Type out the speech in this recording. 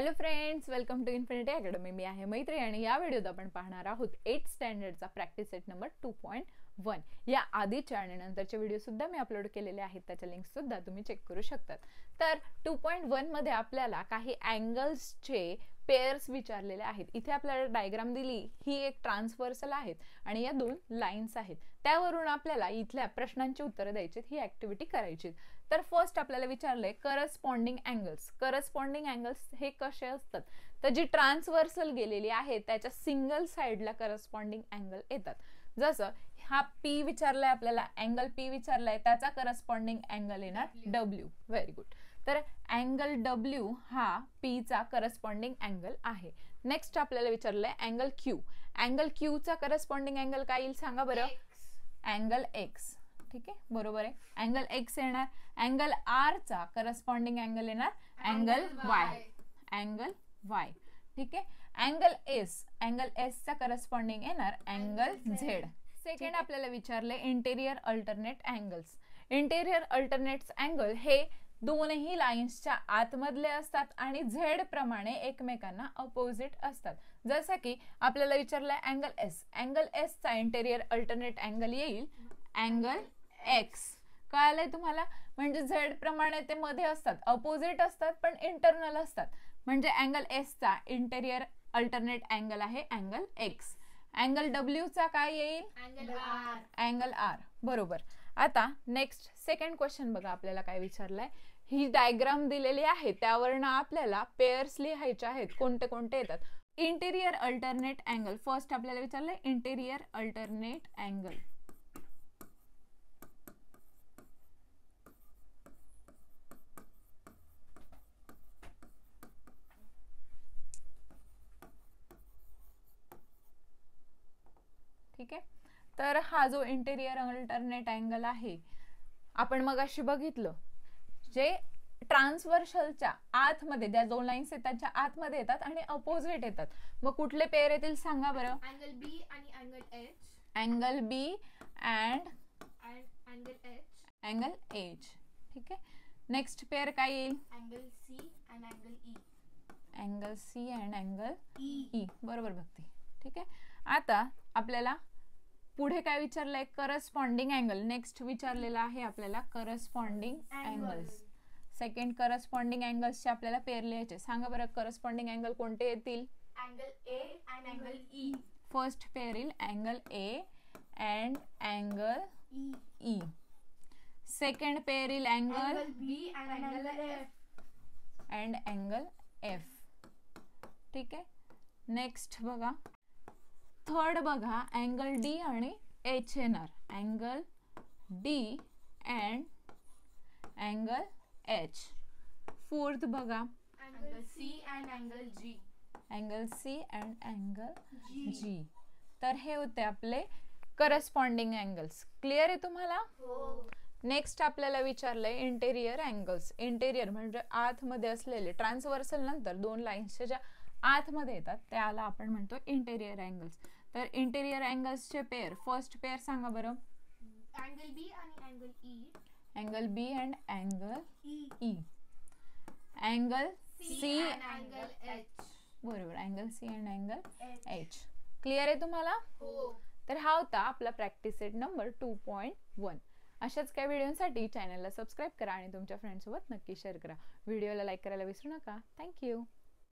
Hello friends, welcome to Infinity Academy. मी आहे मैत्री आणि या व्हिडिओत आपण पाहणार आहोत 8th स्टँडर्डचा प्रॅक्टिस सेट नंबर 2.1. या आधीच्या आणि नंतरचे व्हिडिओ सुद्धा मी अपलोड केलेले आहेत, त्याच्या लिंक सुद्धा तुम्ही चेक करू शकतात. तर 2.1 मध्ये आपल्याला काही अँगल्सचे पेअर्स विचारलेले आहेत. इथे आपल्याला डायग्राम दिली, ही एक ट्रान्सव्हर्सल आहेत आणि या दोन लाईन्स आहेत. त्यावरून आपल्याला इथल्या प्रश्नांची उत्तरं द्यायची, ही ऍक्टिव्हिटी करायची. तर फर्स्ट आपल्याला विचारलंय करस्पॉन्डिंग अँगल्स. करस्पॉन्डिंग अँगल्स हे कसे असतात, तर जी ट्रान्सव्हर्सल गेलेली आहे त्याच्या सिंगल साइडला करस्पॉन्डिंग अँगल येतात. जसं हा पी विचारलाय आपल्याला, अँगल पी विचारलाय, त्याचा करस्पॉन्डिंग अँगल येणार डब्ल्यू. Very good. तर अँगल डब्ल्यू हा पी चा करस्पॉन्डिंग अँगल आहे. नेक्स्ट आपल्याला विचारलंय अँगल क्यू. अँगल क्यू चा करस्पॉन्डिंग अँगल काय येईल सांगा बरं? Angle x. ठीक आहे, बरोबर आहे. अँगल एक्स येणार. अँगल आर चा करस्पॉन्डिंग अँगल येणार अँगल वाय. Angle Y. ठीक आहे. अँगल एस चा करस्पॉन्डिंग येणार अँगल झेड. सेकंड आपल्याला विचारले interior alternate angles. Interior alternate angle हे दोनही लाईन्सच्या आतमधले असतात आणि झेड प्रमाणे एकमेकांना अपोजिट असतात. जसं की आपल्याला विचारलंय अँगल एस. अँगल एस चा इंटेरियर अल्टरनेट अँगल येईल अँगल एक्स. कळालंय तुम्हाला? म्हणजे झेड प्रमाणे ते मध्ये असतात, अपोजिट असतात पण इंटरनल असतात. म्हणजे अँगल एस चा इंटेरियर अल्टरनेट अँगल आहे अँगल एक्स. अँगल डब्ल्यू चा काय येईल? Angle R. बरोबर. आता नेक्स्ट सेकंड क्वेश्चन बघा, आपल्याला काय विचारलंय. ही डायग्राम दिलेली आहे, त्यावरनं आपल्याला पेअर्स लिहायचे आहेत. कोणते कोणते येतात? Interior alternate angle. फर्स्ट आपल्याला विचारलंय इंटेरियर अल्टरनेट अँगल. ठीक आहे. तर हा जो इंटेरियर अल्टरनेट अँगल आहे, आपण मगाशी बघितलं, जे ट्रान्सव्हर्सलच्या आतमध्ये ज्या दोन लाईन्स आहेत त्यांच्या आतमध्ये येतात आणि अपोजिट येतात. मग कुठले पेअर येतील सांगा बरं? अँगल बी आणि angle H. Angle B and angle H. ठीक आहे. नेक्स्ट पेअर काय येईल? अँगल सी आणि angle E. Angle C and angle E. बरोबर बघते. ठीक आहे. आता आपल्याला पुढे काय विचारलंय? Corresponding angle. नेक्स्ट विचारलेला आहे आपल्याला करस्पॉन्डिंग अँगल्स. सेकंड करस्पॉन्डिंग अँगल्सचे आपल्याला पेअर लिहायचे. सांगा बरं करस्पॉन्डिंग अँगल कोणते येतील? अँगल ए आणि अँगल ई. फर्स्ट पेअर येईल angle A and angle E. Second pair येईल अँगल बी आणि angle F and angle F. ठीक आहे. नेक्स्ट बघा, थर्ड बघा अँगल डी आणि एच येणार angle D and angle H. Fourth बघा angle C and angle G. Angle C and angle G. तर हे होते आपले करस्पॉन्डिंग अँगल्स. क्लिअर आहे तुम्हाला? हो. नेक्स्ट आपल्याला विचारलंय इंटेरियर अँगल्स. इंटेरियर म्हणजे आतमध्ये असलेले, ट्रान्सव्हर्सल नंतर दोन लाईन्सच्या ज्या आतमध्ये येतात त्याला आपण म्हणतो इंटेरियर अँगल्स. तर इंटेरियर अँगल्सचे पेअर, फर्स्ट पेअर सांगा बरं? अँगल बी आणि angle E. Angle B and angle E. Angle C आणि अँगल एच. बरोबर, angle C and angle H. Clear आहे तुम्हाला? हो. तर हा होता आपला प्रॅक्टिस सेट नंबर 2.1. अशाच काही व्हिडिओसाठी चॅनलला सबस्क्राईब करा आणि तुमच्या फ्रेंड्ससोबत नक्की शेअर करा. व्हिडिओला लाईक करायला विसरू नका. थँक्यू.